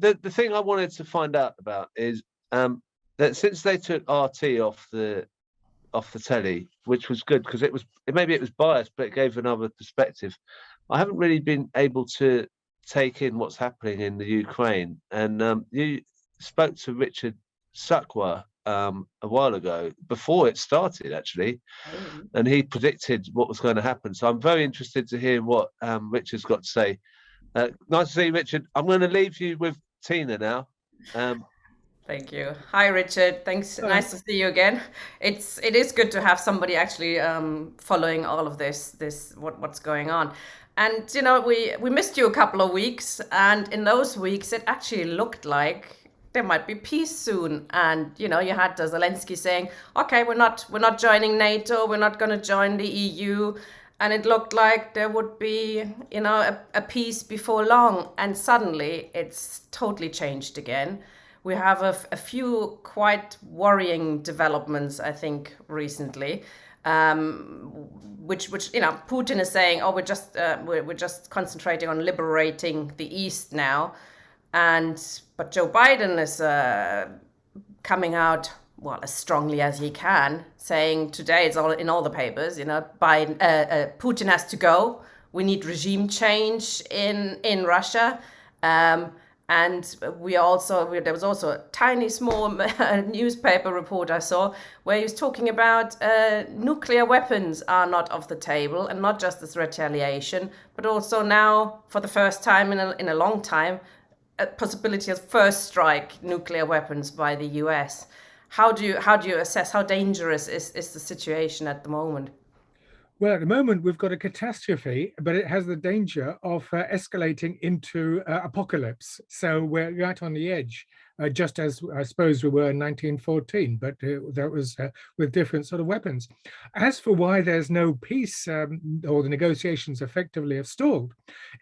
the thing I wanted to find out about is that since they took RT off the telly, which was good because maybe it was biased, but it gave another perspective. I haven't really been able to take in what's happening in the Ukraine, and you spoke to Richard Sakwa a while ago before it started, actually, and he predicted what was going to happen. So I'm very interested to hear what Richard's got to say. Nice to see you, Richard. I'm going to leave you with Tina now. Thank you. Hi, Richard. Thanks. Nice to see you again. It is good to have somebody actually following all of what's going on. And we missed you a couple of weeks, and in those weeks it actually looked like there might be peace soon. And you had Zelensky saying, "Okay, we're not joining NATO. We're not going to join the EU." And it looked like there would be, a peace before long. And suddenly it's totally changed again. We have a few quite worrying developments, I think, recently, which Putin is saying, "Oh, we're just concentrating on liberating the East now," but Joe Biden is coming out, well, as strongly as he can, saying today it's all in all the papers. Putin has to go. We need regime change in Russia. And there was also a tiny small newspaper report I saw where he was talking about nuclear weapons are not off the table, and not just as retaliation, but also now, for the first time in a long time, a possibility of first strike nuclear weapons by the US. How do you assess how dangerous is the situation at the moment? Well, at the moment, we've got a catastrophe, but it has the danger of escalating into apocalypse. So we're right on the edge, just as I suppose we were in 1914, but that was with different sort of weapons. As for why there's no peace, or the negotiations effectively have stalled,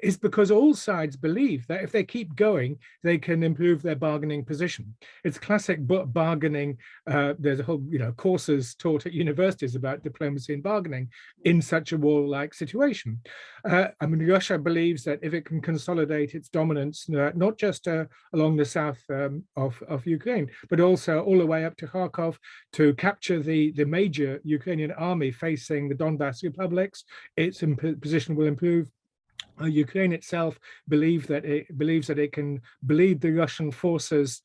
is because all sides believe that if they keep going, they can improve their bargaining position. It's classic bargaining. There's a whole, courses taught at universities about diplomacy and bargaining in such a war-like situation. Russia believes that if it can consolidate its dominance, not just along the south of Ukraine, but also all the way up to Kharkov, to capture the major Ukrainian army facing the Donbas republics, its position will improve. Ukraine itself believes that it can bleed the Russian forces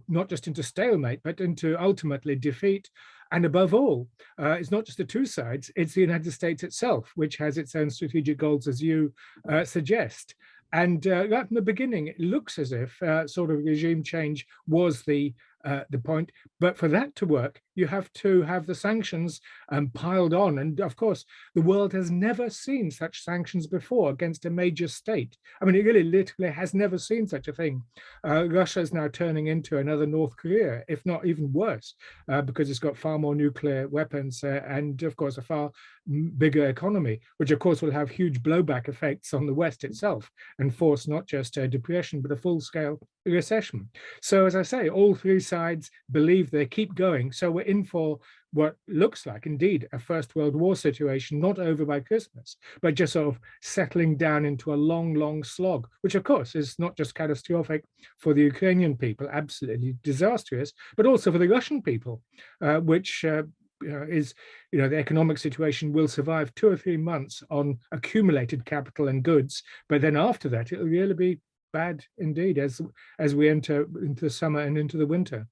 not just into stalemate, but into ultimately defeat. And above all, it's not just the two sides, it's the United States itself, which has its own strategic goals, as you suggest. And right from the beginning, it looks as if sort of regime change was the point. But for that to work, you have to have the sanctions piled on. And of course, the world has never seen such sanctions before against a major state. I mean, it really literally has never seen such a thing. Russia is now turning into another North Korea, if not even worse, because it's got far more nuclear weapons and, of course, a far bigger economy, which, of course, will have huge blowback effects on the West itself and force not just a depression, but a full-scale recession. So, as I say, all three sides believe they keep going. So we're in for what looks like, indeed, a First World War situation, not over by Christmas, but just sort of settling down into a long, long slog, which, of course, is not just catastrophic for the Ukrainian people, absolutely disastrous, but also for the Russian people, which is, the economic situation will survive 2 or 3 months on accumulated capital and goods, but then after that, it'll really be bad indeed as we enter into the summer and into the winter.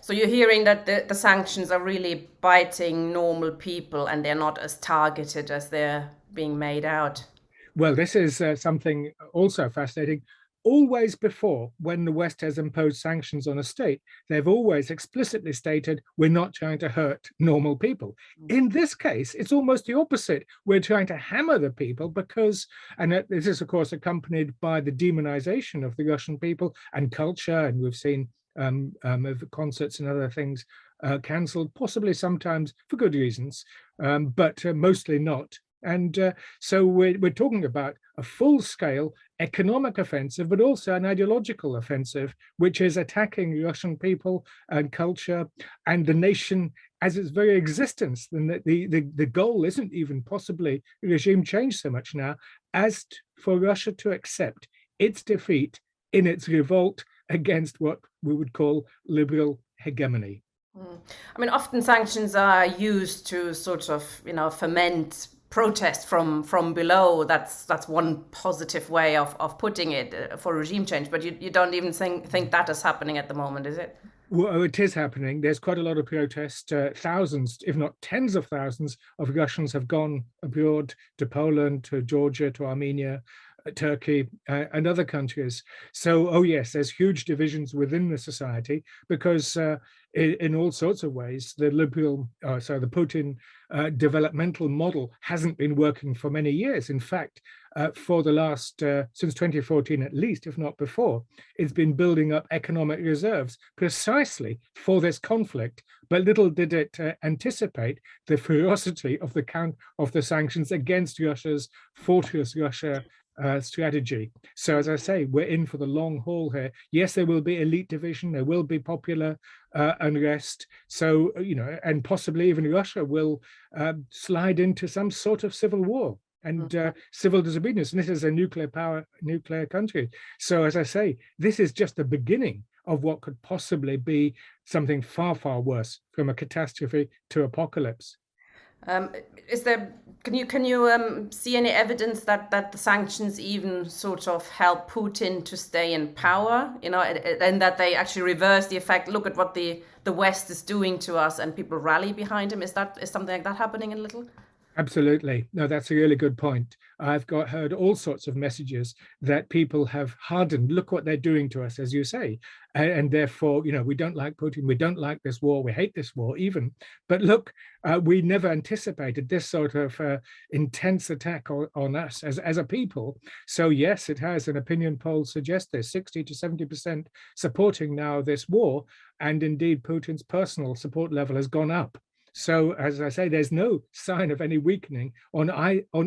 So you're hearing that the sanctions are really biting normal people and they're not as targeted as they're being made out. Well, this is something also fascinating. Always before, when the West has imposed sanctions on a state, they've always explicitly stated, we're not trying to hurt normal people. In this case, it's almost the opposite. We're trying to hammer the people because, and this is, of course, accompanied by the demonization of the Russian people and culture, and we've seen concerts and other things cancelled, possibly sometimes for good reasons, but mostly not. And so we're talking about a full-scale economic offensive, but also an ideological offensive, which is attacking Russian people and culture and the nation as its very existence. And the goal isn't even possibly regime change so much now as for Russia to accept its defeat in its revolt against what we would call liberal hegemony. I mean, often sanctions are used to sort of, ferment protest from below. That's one positive way of putting it for regime change. But you don't even think that is happening at the moment, is it? Well, it is happening. There's quite a lot of protest. Thousands, if not tens of thousands, of Russians have gone abroad to Poland, to Georgia, to Armenia, Turkey, and other countries. So, oh yes, there's huge divisions within the society because in all sorts of ways, the the Putin developmental model hasn't been working for many years. In fact, for the last, since 2014 at least, if not before, it's been building up economic reserves precisely for this conflict. But little did it anticipate the ferocity of the sanctions against Russia's Fortress Russia strategy. So as I say, we're in for the long haul here. Yes, there will be elite division, there will be popular unrest. So, and possibly even Russia will slide into some sort of civil war and civil disobedience. And this is a nuclear country. So as I say, this is just the beginning of what could possibly be something far, far worse, from a catastrophe to apocalypse. Can you see any evidence that the sanctions even sort of help Putin to stay in power, and that they actually reverse the effect? Look at what the West is doing to us, and people rally behind him. Is something like that happening a little? Absolutely. No, that's a really good point. I've heard all sorts of messages that people have hardened. Look what they're doing to us, as you say. And therefore, we don't like Putin. We don't like this war. We hate this war even. But look, we never anticipated this sort of intense attack on us as a people. So yes, it has. An opinion poll suggests this, 60 to 70% supporting now this war. And indeed, Putin's personal support level has gone up. So, as I say, there's no sign of any weakening on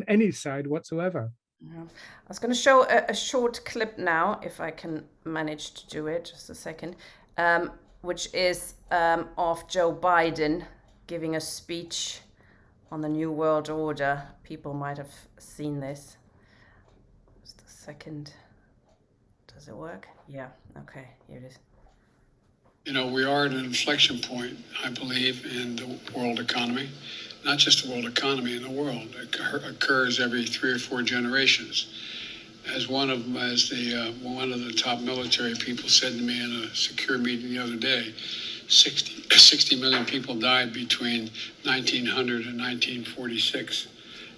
any side whatsoever. Yeah. I was going to show a short clip now, if I can manage to do it. Just a second, which is of Joe Biden giving a speech on the New World Order. People might have seen this. Just a second. Does it work? Yeah. Okay. Here it is. We are at an inflection point, I believe, in the world economy. Not just the world economy, in the world. It occurs every 3 or 4 generations. As one of the top military people said to me in a secure meeting the other day, 60 million people died between 1900 and 1946.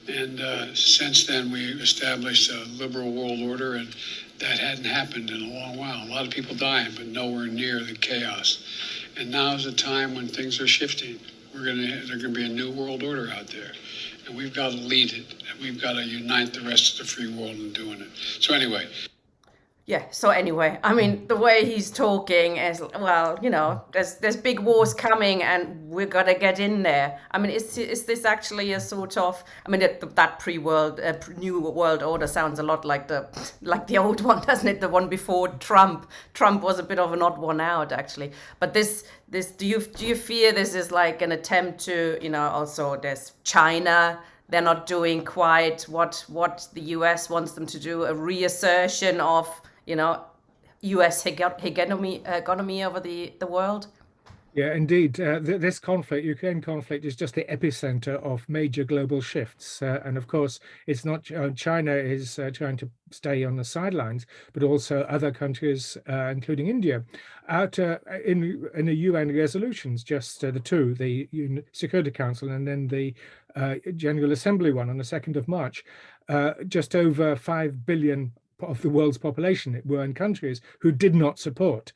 And since then, we established a liberal world order, and that hadn't happened in a long while. A lot of people dying, but nowhere near the chaos. And now is a time when things are shifting. There's going to be a new world order out there, and we've got to lead it. And we've got to unite the rest of the free world in doing it. So anyway. Yeah. So anyway, I mean, the way he's talking is, well, there's big wars coming, and we're gonna get in there. I mean, is this actually a sort of? I mean, that New World Order sounds a lot like the old one, doesn't it? The one before Trump. Trump was a bit of an odd one out, actually. But this do you fear this is like an attempt to, also there's China. They're not doing quite what the US wants them to do, a reassertion of, US hegemony over the world. Yeah, indeed. This Ukraine conflict, is just the epicenter of major global shifts. And of course, it's not China is trying to stay on the sidelines, but also other countries, including India, out in the UN resolutions, just the two, the Security Council and then the General Assembly one on the 2nd of March, just over 5 billion of the world's population were in countries who did not support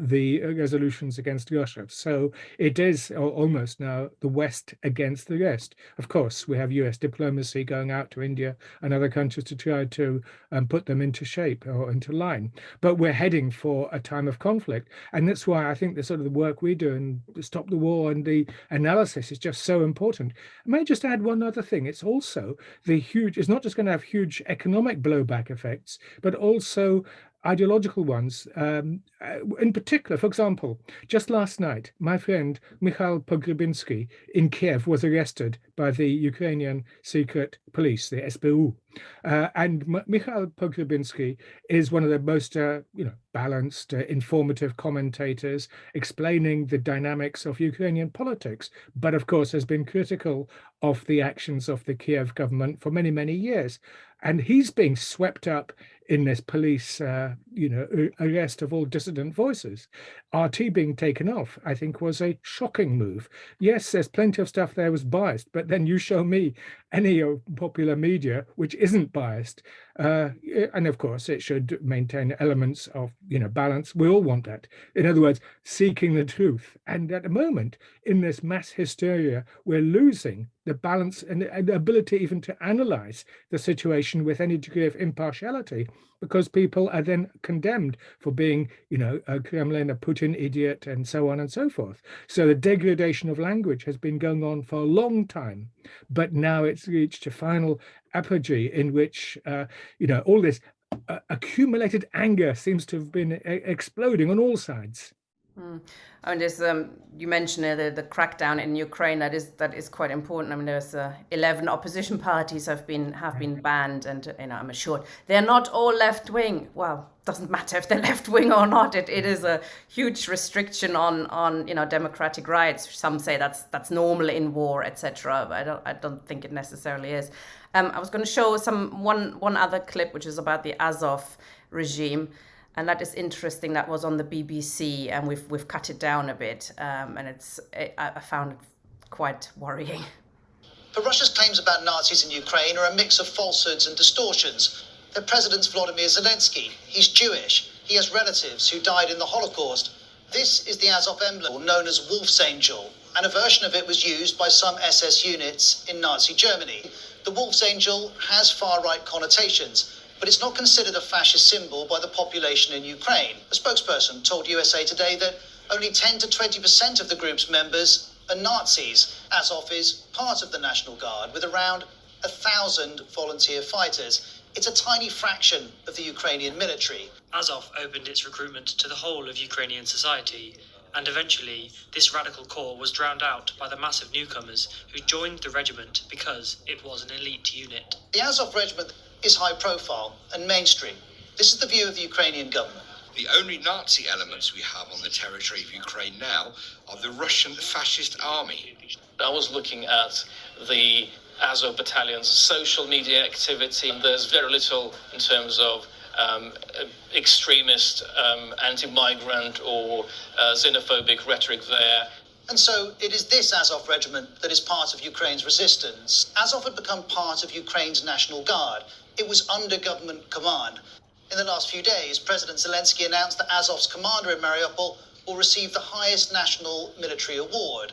the resolutions against Russia. So it is almost now the West against the rest. Of course, we have US diplomacy going out to India and other countries to try to put them into shape or into line. But we're heading for a time of conflict. And that's why I think the sort of the work we do in Stop the War and the analysis is just so important. I may just add one other thing. It's also it's not just going to have huge economic blowback effects, but also ideological ones. In particular, for example, just last night, my friend Mikhail Pogrebinsky in Kiev was arrested by the Ukrainian secret police, the SBU. And Mikhail Pogrebinsky is one of the most balanced, informative commentators explaining the dynamics of Ukrainian politics, but of course has been critical of the actions of the Kiev government for many, many years. And he's being swept up in this police, arrest of all dissident voices. RT being taken off, I think, was a shocking move. Yes, there's plenty of stuff there was biased, but then you show me any popular media which isn't biased. And of course, it should maintain elements of, balance. We all want that. In other words, seeking the truth. And at the moment, in this mass hysteria, we're losing the balance and the ability even to analyze the situation with any degree of impartiality, because people are then condemned for being, a Kremlin, a Putin idiot, and so on and so forth. So the degradation of language has been going on for a long time, but now it's reached a final apogee in which, all this accumulated anger seems to have been exploding on all sides. I mean, there's you mentioned the crackdown in Ukraine. That is quite important. I mean, there's 11 opposition parties have been banned, and I'm assured they're not all left wing. Well, doesn't matter if they're left wing or not. It is a huge restriction on democratic rights. Some say that's normal in war, etc. I don't think it necessarily is. I was going to show one other clip, which is about the Azov regime. And that is interesting. That was on the BBC, and we've cut it down a bit, and I found it quite worrying. But Russia's claims about Nazis in Ukraine are a mix of falsehoods and distortions. The president's Volodymyr Zelensky. He's Jewish. He has relatives who died in the Holocaust. This is the Azov emblem, known as Wolf's Angel, and a version of it was used by some SS units in Nazi Germany. The Wolf's Angel has far-right connotations, but it's not considered a fascist symbol by the population in Ukraine. A spokesperson told USA Today that only 10 to 20% of the group's members are Nazis. Azov is part of the National Guard with around 1,000 volunteer fighters. It's a tiny fraction of the Ukrainian military. Azov opened its recruitment to the whole of Ukrainian society, and eventually this radical corps was drowned out by the massive newcomers who joined the regiment because it was an elite unit. The Azov regiment is high profile and mainstream. This is the view of the Ukrainian government. The only Nazi elements we have on the territory of Ukraine now are the Russian fascist army. I was looking at the Azov Battalion's social media activity. There's very little in terms of extremist, anti-migrant or xenophobic rhetoric there. And so it is this Azov regiment that is part of Ukraine's resistance. Azov had become part of Ukraine's National Guard. It was under government command. In the last few days, President Zelensky announced that Azov's commander in Mariupol will receive the highest national military award.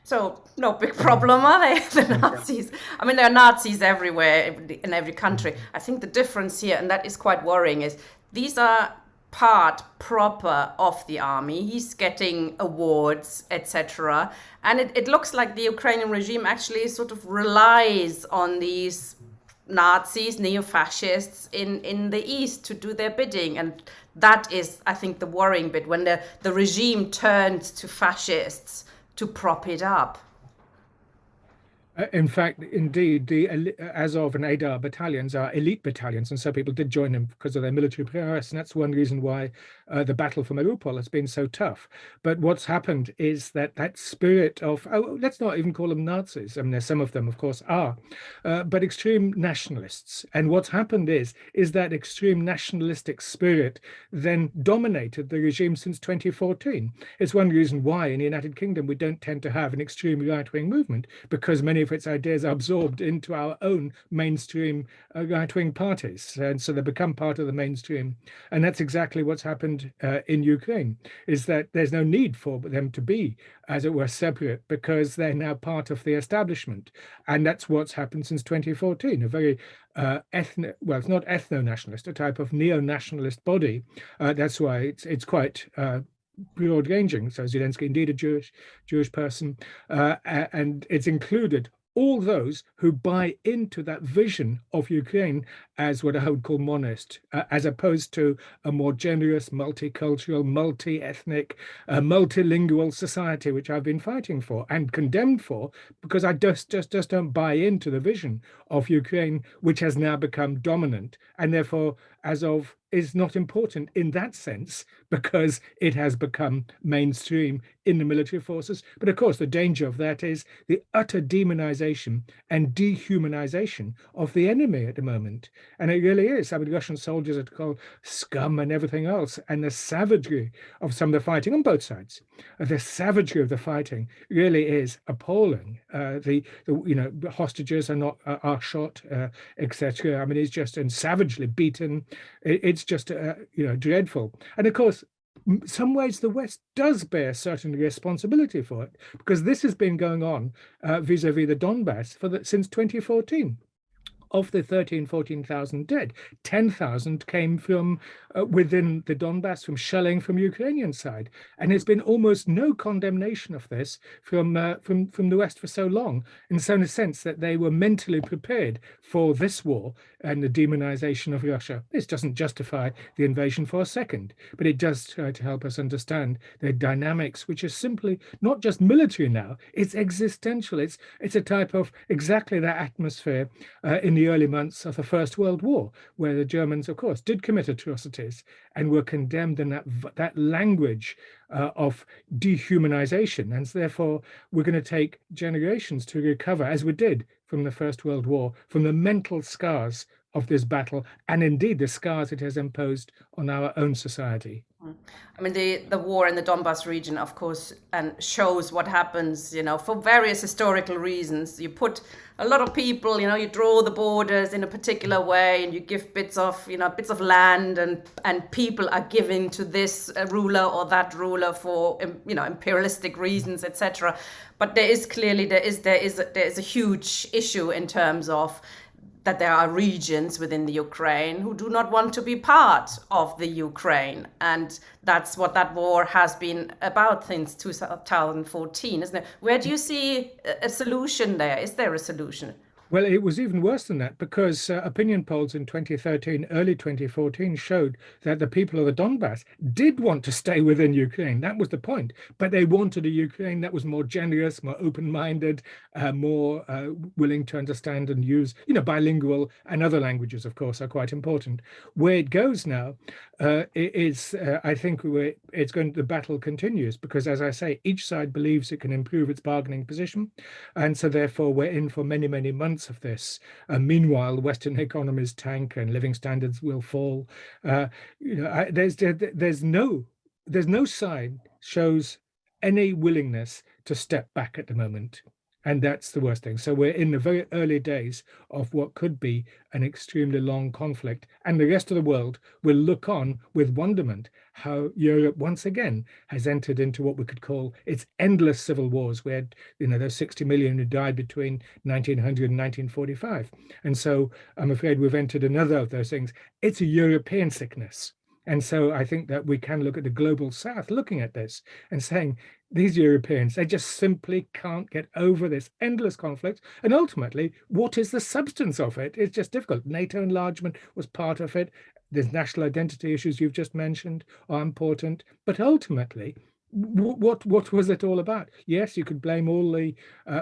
So no big problem, are they, the Nazis? I mean, there are Nazis everywhere in every country. I think the difference here, and that is quite worrying, is these are part proper of the army. He's getting awards, etc. And it looks like the Ukrainian regime actually sort of relies on these Nazis, neo-fascists in the East to do their bidding. And that is, I think, the worrying bit, when the regime turns to fascists to prop it up. In fact, indeed, the Azov and Adar battalions are elite battalions, and so people did join them because of their military prowess, and that's one reason why the battle for Mariupol has been so tough. But what's happened is that spirit of, let's not even call them Nazis, I mean, there's some of them, of course, are, but extreme nationalists. And what's happened is that extreme nationalistic spirit then dominated the regime since 2014. It's one reason why in the United Kingdom we don't tend to have an extreme right-wing movement, because many of its ideas are absorbed into our own mainstream right-wing parties, and so they become part of the mainstream. And that's exactly what's happened in Ukraine, is that there's no need for them to be, as it were, separate, because they're now part of the establishment. And that's what's happened since 2014, a very well, it's not ethno-nationalist, a type of neo-nationalist body. That's why it's quite broad-ranging. So Zelensky, indeed a Jewish person, and it's included all those who buy into that vision of Ukraine as what I would call monist, as opposed to a more generous, multicultural, multi-ethnic, multilingual society, which I've been fighting for and condemned for, because I just don't buy into the vision of Ukraine, which has now become dominant, and therefore Azov is not important in that sense because it has become mainstream in the military forces. But of course, the danger of that is the utter demonization and dehumanization of the enemy at the moment. And it really is. I mean, Russian soldiers are called scum and everything else. And the savagery of some of the fighting on both sides, the savagery of the fighting really is appalling. The hostages are shot, etc. I mean, it's just and savagely beaten. It's just dreadful. And of course, in some ways the West does bear certain responsibility for it, because this has been going on vis-a-vis the Donbass since 2014. Of the 14,000 dead, 10,000 came from within the Donbass, from shelling from Ukrainian side, and there's been almost no condemnation of this from the West for so long. And so, in a sense, that they were mentally prepared for this war and the demonization of Russia. This doesn't justify the invasion for a second, but it does try to help us understand the dynamics, which is simply not just military now; it's existential. It's a type of exactly that atmosphere in the early months of the First World War, where the Germans, of course, did commit atrocities and were condemned in that language of dehumanization. And therefore, we're going to take generations to recover, as we did from the First World War, from the mental scars of this battle, and indeed the scars it has imposed on our own society. I mean, the war in the Donbass region, of course, and shows what happens, for various historical reasons. You put a lot of people, you draw the borders in a particular way, and you give bits of land, and people are given to this ruler or that ruler for, imperialistic reasons, etc. But there is a huge issue in terms of that there are regions within the Ukraine who do not want to be part of the Ukraine. And that's what that war has been about since 2014, isn't it? Where do you see a solution there? Is there a solution? Well, it was even worse than that, because opinion polls in 2013, early 2014 showed that the people of the Donbass did want to stay within Ukraine. That was the point. But they wanted a Ukraine that was more generous, more open-minded, more willing to understand and use, bilingual, and other languages, of course, are quite important. Where it goes now is, I think, the battle continues, because, as I say, each side believes it can improve its bargaining position. And so therefore, we're in for many, many months of this. Meanwhile, Western economies tank and living standards will fall. There's no sign shows any willingness to step back at the moment. And that's the worst thing. So we're in the very early days of what could be an extremely long conflict. And the rest of the world will look on with wonderment how Europe once again has entered into what we could call its endless civil wars. We had, those 60 million who died between 1900 and 1945. And so I'm afraid we've entered another of those things. It's a European sickness. And so I think that we can look at the global south looking at this and saying, these Europeans, they just simply can't get over this endless conflict. And ultimately, what is the substance of it? It's just difficult. NATO enlargement was part of it. There's national identity issues you've just mentioned are important. But ultimately, what was it all about? Yes, you could blame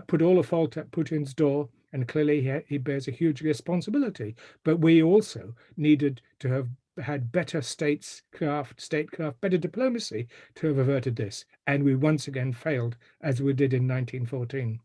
put all the fault at Putin's door. And clearly, he bears a huge responsibility. But we also needed to have had better statecraft, better diplomacy to have averted this. And we once again failed, as we did in 1914.